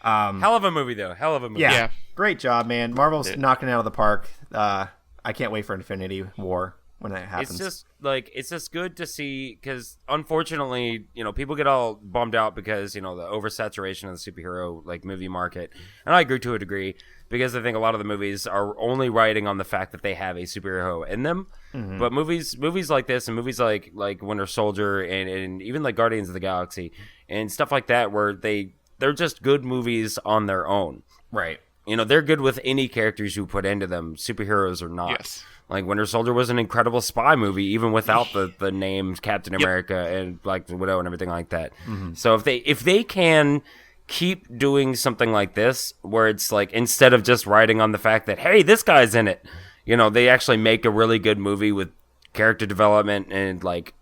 S3: Hell of a movie though. Hell of a movie.
S2: Yeah.
S1: Great job, man. Marvel's knocking it out of the park. I can't wait for Infinity War when that happens.
S3: It's just good to see, because unfortunately, people get all bummed out because the oversaturation of the superhero like movie market, and I agree to a degree, because I think a lot of the movies are only riding on the fact that they have a superhero in them. Mm-hmm. But movies like this, and movies like Winter Soldier, and even like Guardians of the Galaxy and stuff like that, where they're just good movies on their own.
S1: Right.
S3: They're good with any characters you put into them, superheroes or not.
S2: Yes.
S3: Like Winter Soldier was an incredible spy movie, even without the names Captain America and Black Widow and everything like that. Mm-hmm. So if they can keep doing something like this, where it's like, instead of just riding on the fact that, hey, this guy's in it, they actually make a really good movie with character development and like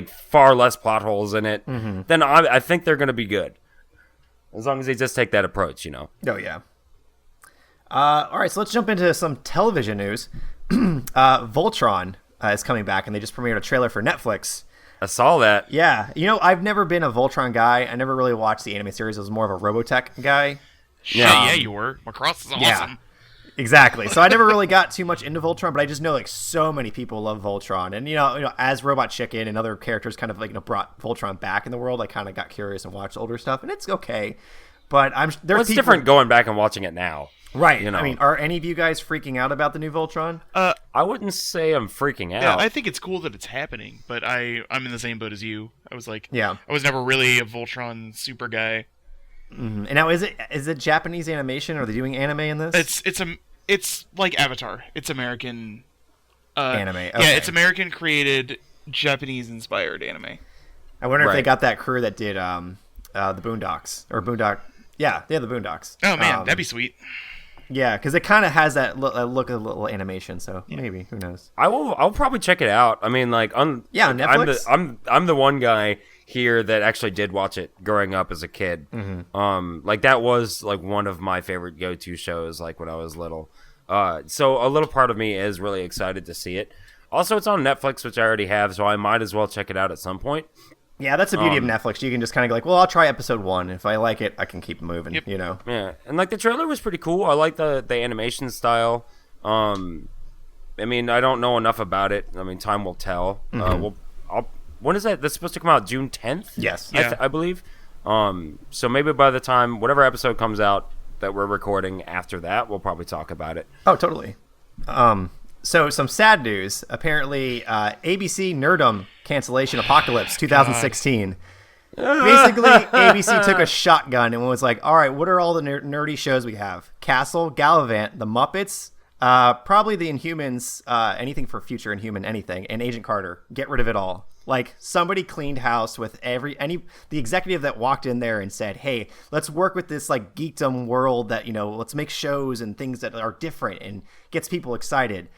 S3: far less plot holes in it, mm-hmm. then I think they're going to be good. As long as they just take that approach,
S1: Oh, yeah. All right, so let's jump into some television news. Voltron is coming back, and they just premiered a trailer for Netflix.
S3: I saw that.
S1: Yeah. I've never been a Voltron guy. I never really watched the anime series. I was more of a Robotech guy.
S2: Yeah, you were. Macross is awesome.
S1: Yeah, exactly. So I never really got too much into Voltron, but I just know like so many people love Voltron. And, as Robot Chicken and other characters kind of brought Voltron back in the world, I kind of got curious and watched older stuff, and it's okay. But there's
S3: different going back and watching it now.
S1: Right. I mean, are any of you guys freaking out about the new Voltron?
S3: I wouldn't say I'm freaking out.
S2: Yeah, I think it's cool that it's happening, but I'm in the same boat as you. I was like,
S1: I
S2: was never really a Voltron super guy.
S1: Mm-hmm. And now, is it Japanese animation? Are they doing anime in this?
S2: It's like Avatar. It's American
S1: anime. Okay.
S2: Yeah, it's American created, Japanese inspired anime.
S1: I wonder if they got that crew that did the Boondocks or Boondock. Yeah, the Boondocks.
S2: Oh man, that'd be sweet.
S1: Yeah, because it kind of has that look of a little animation, so maybe, who knows?
S3: I'll probably check it out. I mean, like,
S1: on Netflix.
S3: I'm the one guy here that actually did watch it growing up as a kid. Like that was like one of my favorite go-to shows, like when I was little. So a little part of me is really excited to see it. Also, it's on Netflix, which I already have, so I might as well check it out at some point.
S1: Yeah, that's the beauty of Netflix. You can just kind of go like, well, I'll try episode 1. If I like it, I can keep moving, you know?
S3: Yeah, and like the trailer was pretty cool. I like the animation style. I mean, I don't know enough about it. I mean, time will tell. When is that? That's supposed to come out June 10th?
S1: Yes.
S3: I believe. So maybe by the time whatever episode comes out that we're recording after that, we'll probably talk about it.
S1: Oh, totally. So some sad news. Apparently, ABC Nerdum cancellation apocalypse 2016. Basically, ABC took a shotgun and was like, all right, what are all the nerdy shows we have? Castle, Gallivant, The Muppets, probably the Inhumans, anything for Future Inhuman, anything, and Agent Carter. Get rid of it all. Like, somebody cleaned house with the executive that walked in there and said, hey, let's work with this like geekdom world that, you know, let's make shows and things that are different and gets people excited.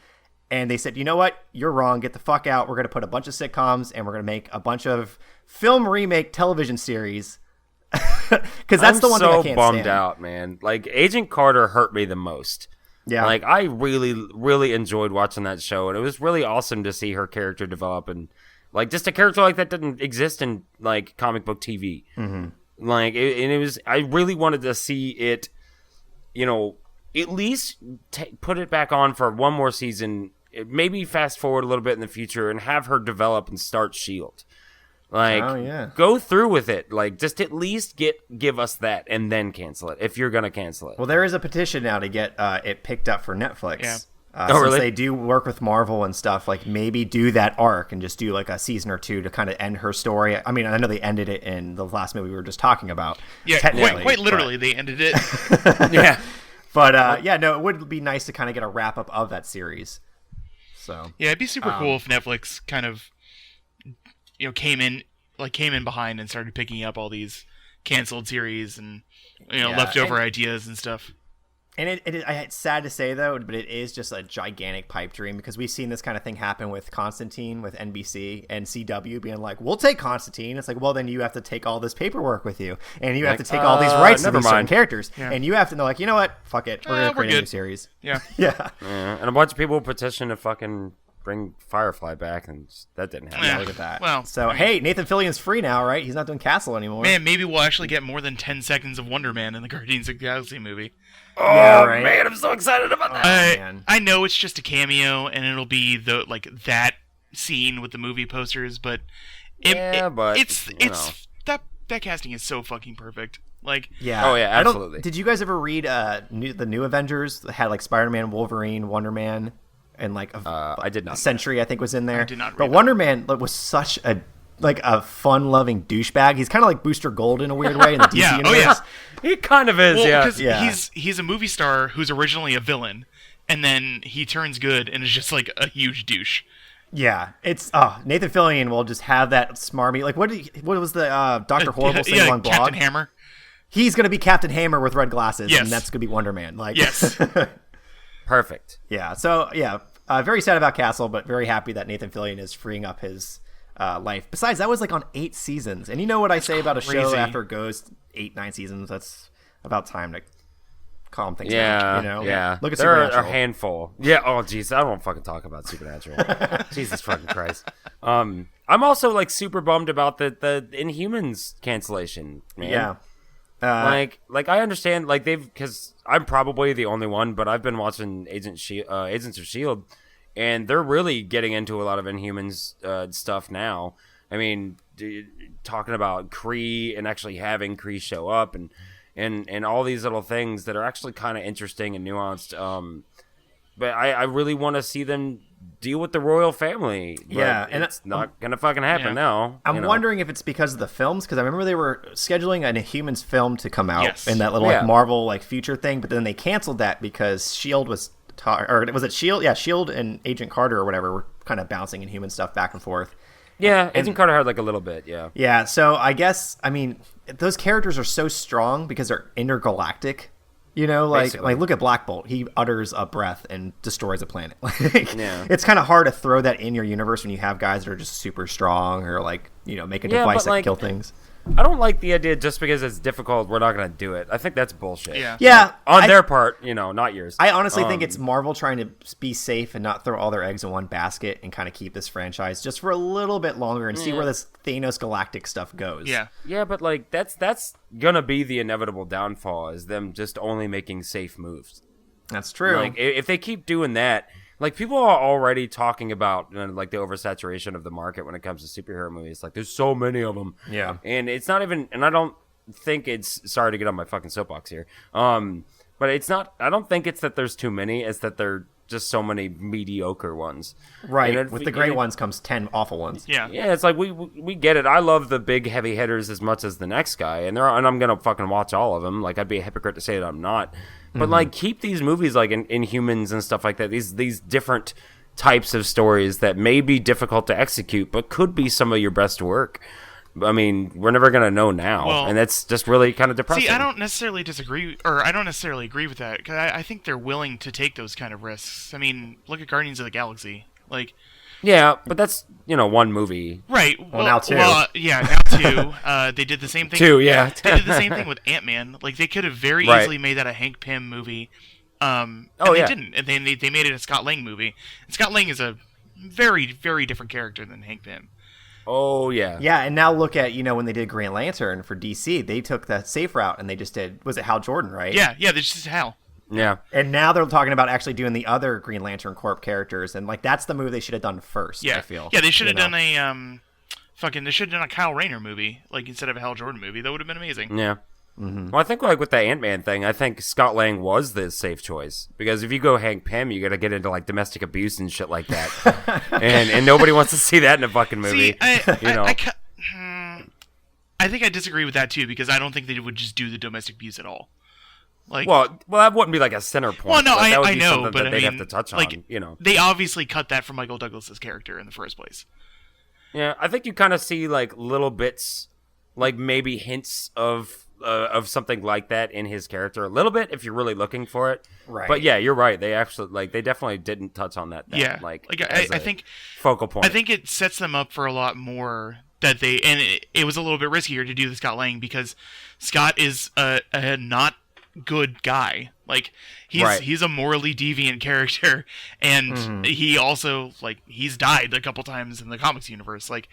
S1: And they said, you know what? You're wrong. Get the fuck out. We're going to put a bunch of sitcoms and we're going to make a bunch of film remake television series. Because that's the one thing I can't stand.
S3: I'm so bummed out, man. Like, Agent Carter hurt me the most.
S1: Yeah.
S3: Like, I really, really enjoyed watching that show. And it was really awesome to see her character develop. And, like, just a character like that didn't exist in, like, comic book TV. Like, it was, I really wanted to see it, you know, at least put it back on for one more season, maybe fast forward a little bit in the future and have her develop and start S.H.I.E.L.D. Like, go through with it. Like, just at least give us that and then cancel it if you're going to cancel it.
S1: Well, there is a petition now to get it picked up for Netflix.
S2: Yeah.
S1: Since
S3: really?
S1: they do work with Marvel and stuff, like maybe do that arc and just do like a season or 2 to kind of end her story. I mean, I know they ended it in the last movie we were just talking about.
S2: Yeah, quite literally, they ended it.
S3: Yeah.
S1: But no, it would be nice to kind of get a wrap up of that series. So
S2: yeah, it'd be super cool if Netflix kind of, you know, came in behind and started picking up all these canceled series and, you know, leftover ideas and stuff.
S1: And it's sad to say, though, but it is just a gigantic pipe dream because we've seen this kind of thing happen with Constantine, with NBC and CW being like, we'll take Constantine. It's like, well, then you have to take all this paperwork with you. And you have to take all these rights to these certain characters. Yeah. And you have to know, like, you know what? Fuck it. We're going to create a new series.
S2: Yeah.
S1: Yeah.
S3: And a bunch of people petitioned to fucking bring Firefly back, and that didn't happen.
S1: Yeah, look at that.
S2: Well,
S1: so, hey, Nathan Fillion's free now, right? He's not doing Castle anymore.
S2: Man, maybe we'll actually get more than 10 seconds of Wonder Man in the Guardians of the Galaxy movie.
S3: Oh, yeah, right? Man, I'm so excited about that.
S2: I know it's just a cameo, and it'll be that scene with the movie posters, but it's that casting is so fucking perfect. Like,
S1: yeah,
S3: absolutely.
S1: Did you guys ever read the new Avengers that had like Spider-Man, Wolverine, Wonder Man, and like
S3: I did not.
S1: Sentry, I think, was in there.
S2: I did not read
S1: but Wonder Man was such a fun-loving douchebag. He's kind of like Booster Gold in a weird way in the DC universe.
S2: Oh yeah,
S3: he kind of is.
S2: Because he's a movie star who's originally a villain, and then he turns good and is just like a huge douche.
S1: Yeah, it's Nathan Fillion will just have that smarmy, like what was the Dr. Horrible sing-along blog?
S2: Captain Hammer.
S1: He's gonna be Captain Hammer with red glasses,
S2: yes.
S1: and that's gonna be Wonder Man. Like,
S2: yes,
S3: perfect.
S1: Yeah. So yeah, very sad about Castle, but very happy that Nathan Fillion is freeing up his life. Besides, that was like on 8 seasons, and you know what I say about a show after it goes 8-9 seasons? That's about time to calm things down. You know?
S3: Yeah.
S1: Look at
S3: there
S1: Supernatural.
S3: are a handful. Yeah. Oh, jeez, I don't want to fucking talk about Supernatural. Jesus fucking Christ. I'm also like super bummed about the Inhumans cancellation. Man.
S1: Yeah.
S3: Like I understand, like because I'm probably the only one, but I've been watching Agents of S.H.I.E.L.D. and they're really getting into a lot of Inhumans stuff now. I mean, talking about Kree and actually having Kree show up and all these little things that are actually kind of interesting and nuanced. But I really want to see them deal with the royal family. But and it's not gonna fucking happen now.
S1: I'm wondering if it's because of the films, because I remember they were scheduling an Inhumans film to come out in that little like Marvel like future thing, but then they canceled that because Shield was or was it Shield? Yeah, Shield and Agent Carter or whatever were kind of bouncing Inhuman stuff back and forth.
S3: Yeah, Agent Carter had like a little bit. Yeah.
S1: So I guess those characters are so strong because they're intergalactic. You know, like
S3: Basically.
S1: look at Black Bolt. He utters a breath and destroys a planet. Like,
S3: Yeah.
S1: it's kind of hard to throw that in your universe when you have guys that are just super strong or like, you know, make a device that can kill things.
S3: I don't like the idea just because it's difficult, we're not going to do it. I think that's bullshit.
S2: Yeah.
S1: Yeah,
S3: On their part, you know, not yours.
S1: I honestly think it's Marvel trying to be safe and not throw all their eggs in one basket and kind of keep this franchise just for a little bit longer and see where this Thanos Galactic stuff goes.
S2: Yeah.
S3: Yeah, but like that's gonna be the inevitable downfall, is them just only making safe moves.
S1: That's true.
S3: Like if they keep doing that, like people are already talking about like the oversaturation of the market when it comes to superhero movies. Like there's so many of them.
S1: Yeah.
S3: And it's not even, and I don't think it's, sorry to get on my fucking soapbox here. But it's not, I don't think it's that there's too many, it's that there are just so many mediocre ones.
S1: Right.
S3: And
S1: With the great ones comes 10 awful ones.
S2: Yeah.
S3: Yeah, it's like we get it. I love the big heavy hitters as much as the next guy, and I'm gonna fucking watch all of them. Like I'd be a hypocrite to say that I'm not. But like keep these movies like in Inhumans and stuff like that. These different types of stories that may be difficult to execute, but could be some of your best work. I mean, we're never gonna know now,
S2: Well,
S3: and that's just really kind of depressing.
S2: See, I don't necessarily disagree, or I don't necessarily agree with that, because I think they're willing to take those kind of risks. I mean, look at Guardians of the Galaxy. Like,
S3: Yeah, but that's one movie.
S2: right.
S1: Well, now two.
S2: Yeah, now two. They did the same thing.
S3: Two, yeah.
S2: They did the same thing with Ant-Man. Like, they could have very
S3: Right.
S2: easily made that a Hank Pym movie. And
S3: Oh,
S2: they
S3: yeah.
S2: didn't. And they made it a Scott Lang movie. And Scott Lang is a very, very different character than Hank Pym.
S3: Oh yeah.
S1: Yeah, and now look at, when they did Green Lantern for DC, they took the safe route and they just did, was it Hal Jordan, right?
S2: Yeah, they just Hal.
S3: Yeah.
S1: And now they're talking about actually doing the other Green Lantern Corp characters, and like that's the move they should have done first,
S2: Yeah.
S1: I feel.
S2: Yeah, they should have
S1: you know?
S2: done they should have done a Kyle Rayner movie, like, instead of a Hal Jordan movie. That would have been amazing.
S3: Yeah. Well, I think like with the Ant-Man thing, I think Scott Lang was the safe choice, because if you go Hank Pym, you got to get into like domestic abuse and shit like that, and nobody wants to see that in a fucking movie.
S2: See, I think I disagree with that too, because I don't think they would just do the domestic abuse at all. Like,
S3: well, that wouldn't be like a center point.
S2: well, no,
S3: but that would
S2: I
S3: be
S2: know,
S3: something
S2: but
S3: that
S2: I
S3: they'd
S2: mean,
S3: have to touch
S2: like,
S3: on.
S2: They obviously cut that from Michael Douglas's character in the first place.
S3: Yeah, I think you kind of see like little bits, like maybe hints of something like that in his character a little bit if you're really looking for it.
S1: Right.
S3: But yeah, you're right. They actually they definitely didn't touch on that.
S2: Yeah.
S3: Like
S2: I
S3: as a
S2: think
S3: focal point.
S2: I think it sets them up for a lot more that it was a little bit riskier to do the Scott Lang, because Scott is a not good guy. Like he's a morally deviant character, and he also he's died a couple times in the comics universe. Like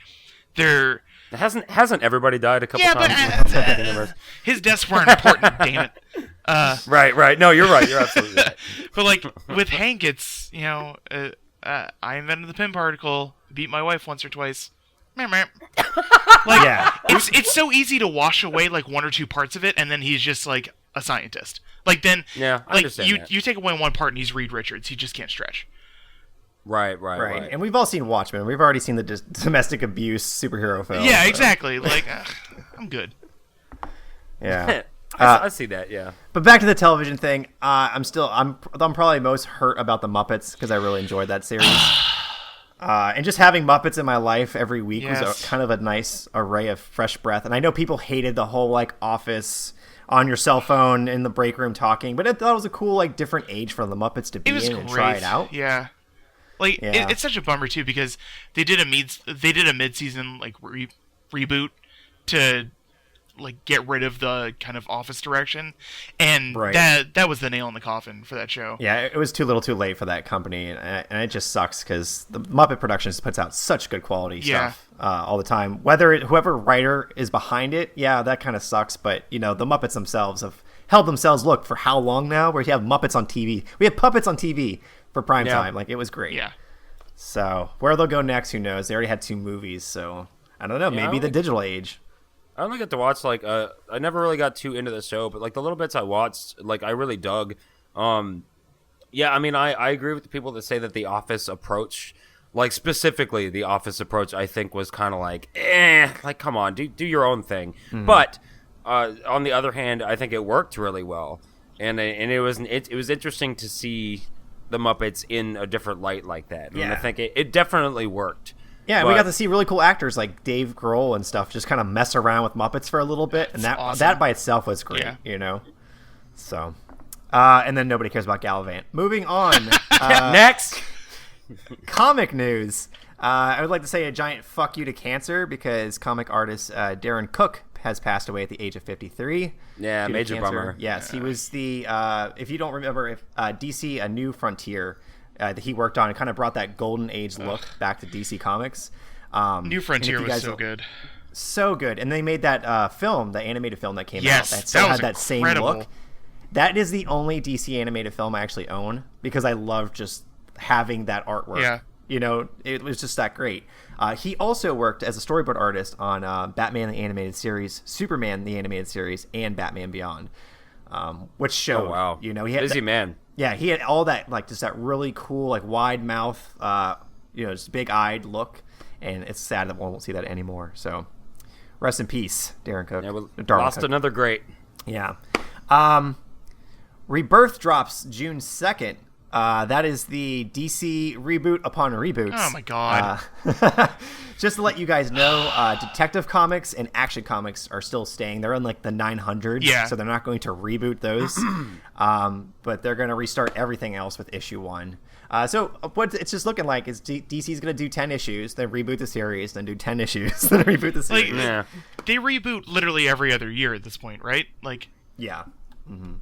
S2: they're
S3: Hasn't everybody died a couple
S2: yeah,
S3: times? in the
S2: but
S3: comic universe?
S2: his deaths weren't important. Damn it.
S3: Right. No, you're right. You're absolutely right.
S2: But like with Hank, it's I invented the Pym particle, beat my wife once or twice. Meh, meh. Like
S1: Yeah.
S2: it's so easy to wash away like one or two parts of it, and then he's just like a scientist. Like then
S3: Yeah, I
S2: like
S3: understand that.
S2: you take away one part and he's Reed Richards. He just can't stretch.
S3: Right.
S1: And we've all seen Watchmen. We've already seen the domestic abuse superhero film.
S2: Yeah,
S1: so,
S2: exactly. Like I'm good.
S1: Yeah.
S3: I see that. Yeah.
S1: But back to the television thing. I'm probably most hurt about the Muppets because I really enjoyed that series. And just having Muppets in my life every week was
S2: Yes.
S1: kind of a nice array of fresh breath. And I know people hated the whole Office on your cell phone in the break room talking, but I thought it was a cool different age for the Muppets to be
S2: It was
S1: in
S2: great.
S1: and try it out.
S2: Yeah. Like
S1: Yeah.
S2: it's such a bummer too, because they did a mid-season reboot to get rid of the kind of Office direction, and
S1: Right.
S2: that was the nail in the coffin for that show.
S1: Yeah, it was too little too late for that company, and it just sucks because the Muppet Productions puts out such good quality stuff all the time. Whoever writer is behind it, yeah, that kind of sucks, but the Muppets themselves have held themselves, look, for how long now, where you have Muppets on TV. We have puppets on TV for prime time. It was great.
S2: Yeah.
S1: So where they'll go next, who knows? They already had 2 movies, so I don't know, maybe the digital age.
S3: I only get to watch I never really got too into the show, but the little bits I watched, I really dug. Yeah, I mean, I agree with the people that say that the Office approach, specifically the Office approach, I think was kind of come on, do your own thing.
S1: Mm-hmm.
S3: But on the other hand, I think it worked really well, and it was interesting to see the Muppets in a different light like that. And I think it definitely worked.
S1: Yeah, and we got to see really cool actors like Dave Grohl and stuff just kind of mess around with Muppets for a little bit, and that
S2: awesome.
S1: that by itself was great,
S2: Yeah.
S1: So, And then nobody cares about Gallivant. Moving on.
S3: Next.
S1: Comic news. I would like to say a giant fuck you to cancer because comic artist Darwyn Cooke has passed away at the age of 53.
S3: Yeah, major bummer.
S1: Yes, he was the, if you don't remember, DC A New Frontier that he worked on. It kind of brought that golden age look back to DC Comics.
S2: New Frontier was so good.
S1: So good. And they made that film, the animated film that came out.
S2: That
S1: still
S2: was
S1: had that same look. That is the only DC animated film I actually own because I love just having that artwork.
S2: Yeah.
S1: You know, it was just that great. He also worked as a storyboard artist on Batman the Animated Series, Superman the Animated Series, and Batman Beyond, which showed,
S3: oh, wow.
S1: You know, he had
S3: busy man.
S1: Yeah, he had all that, like, just that really cool, like, wide mouth, you know, just big-eyed look, and it's sad that we won't see that anymore. So, rest in peace, Darwyn Cooke.
S3: Yeah, we
S1: Darwyn
S3: lost
S1: Cooke.
S3: another great.
S1: Yeah. Rebirth drops June 2nd. That is the DC reboot upon reboots.
S2: Oh my god.
S1: Just to let you guys know, Detective Comics and Action Comics are still staying. They're in like the 900s, so they're not going to reboot those. But they're going to restart everything else with issue 1. So what it's just looking like is DC's going to do 10 issues, then reboot the series, then do 10 issues, then reboot the series.
S2: Like, they reboot literally every other year at this point, right? Like,
S1: yeah. Mm-hmm.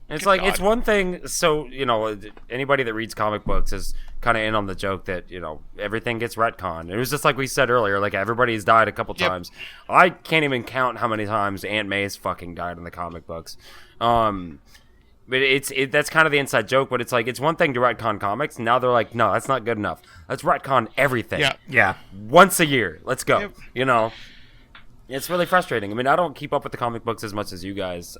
S3: It's like, it's one thing, so, you know, anybody that reads comic books is kind of in on the joke that, you know, everything gets retconned. It was just like we said earlier, like, everybody's died a couple times. I can't even count how many times Aunt May's fucking died in the comic books. But that's kind of the inside joke, but it's like, it's one thing to retcon comics, now they're like, no, that's not good enough. Let's retcon everything.
S1: Yeah.
S3: Once a year. Let's go. You know? It's really frustrating. I mean, I don't keep up with the comic books as much as you guys.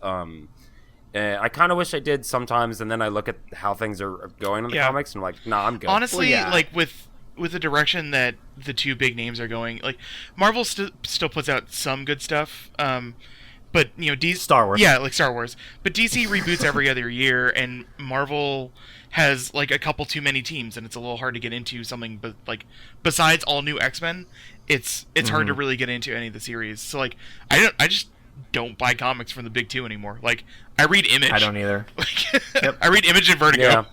S3: I kind of wish I did sometimes, and then I look at how things are going in the comics, and I'm like, nah, I'm good.
S2: Honestly, like, with the direction that the two big names are going, like, Marvel still puts out some good stuff, but, you know,
S1: Star Wars.
S2: Yeah, like Star Wars. But DC reboots every other year, and Marvel has, like, a couple too many teams, and it's a little hard to get into something, but, like, besides all new X-Men, it's hard to really get into any of the series. So, like, I just don't buy comics from the big two anymore. Like, I read Image.
S1: I don't either.
S2: Like, I read Image and Vertigo.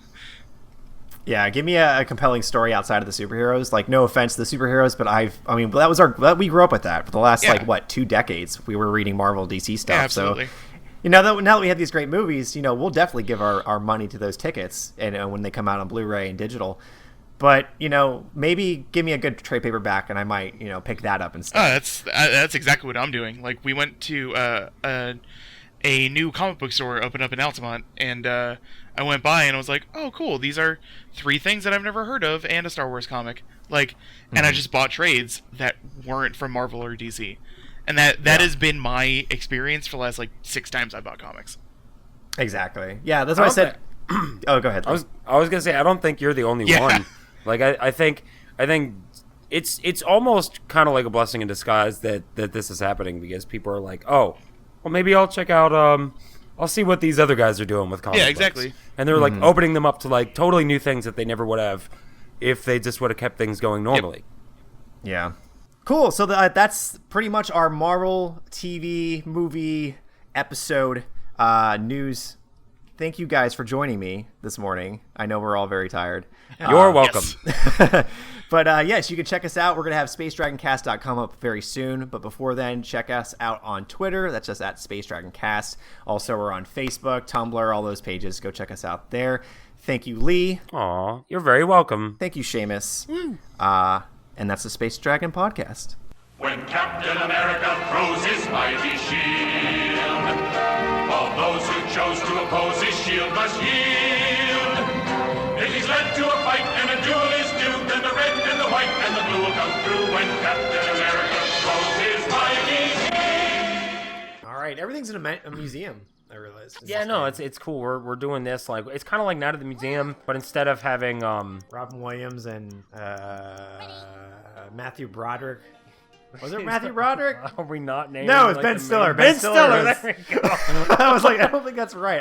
S1: Yeah, give me a compelling story outside of the superheroes. Like, no offense to the superheroes, but we grew up with that for the last 2 decades. We were reading Marvel, DC stuff.
S2: Yeah, absolutely.
S1: So, you know, now that we have these great movies, you know, we'll definitely give our money to those tickets, and when they come out on Blu-ray and digital. But, you know, maybe give me a good trade paperback, and I might, you know, pick that up instead.
S2: That's exactly what I'm doing. Like, we went to a new comic book store opened up in Altamont, and I went by and I was like, oh, cool, these are 3 things that I've never heard of and a Star Wars comic. Like, and I just bought trades that weren't from Marvel or DC. And that has been my experience for the last, like, 6 times I bought comics.
S1: Exactly. Yeah, that's what I said. Oh, go ahead.
S3: I was going to say, I don't think you're the only one. Like, I think it's almost kind of like a blessing in disguise that this is happening, because people are like, oh, well, maybe I'll check out, I'll see what these other guys are doing with comic books.
S2: Exactly.
S3: And they're like opening them up to, like, totally new things that they never would have if they just would have kept things going normally.
S1: Yeah. Cool. So that's pretty much our Marvel TV movie episode news. Thank you guys for joining me this morning. I know we're all very tired.
S3: You're welcome.
S1: Yes. But yes, you can check us out. We're going to have SpaceDragonCast.com up very soon. But before then, check us out on Twitter. That's just at SpaceDragonCast. Also, we're on Facebook, Tumblr, all those pages. Go check us out there. Thank you, Lee.
S3: Aw, you're very welcome.
S1: Thank you, Seamus. And that's the Space Dragon Podcast.
S4: When Captain America throws his mighty shield, all those who chose to oppose his shield must yield. If he's led to a fight and a duel is due, then the red and the white and the blue will come through when Captain America throws his mighty shield.
S1: All right, everything's in a museum, I realized.
S3: Yeah, no, it's cool. We're doing this, like, it's kind of like Night at the Museum, but instead of having
S1: Robin Williams and Matthew Broderick. Was it Matthew Broderick?
S3: Are we not naming?
S1: No, it's
S3: like,
S1: Ben Stiller.
S3: Ben Stiller.
S1: Was...
S3: There we go.
S1: I was like, I don't think that's right.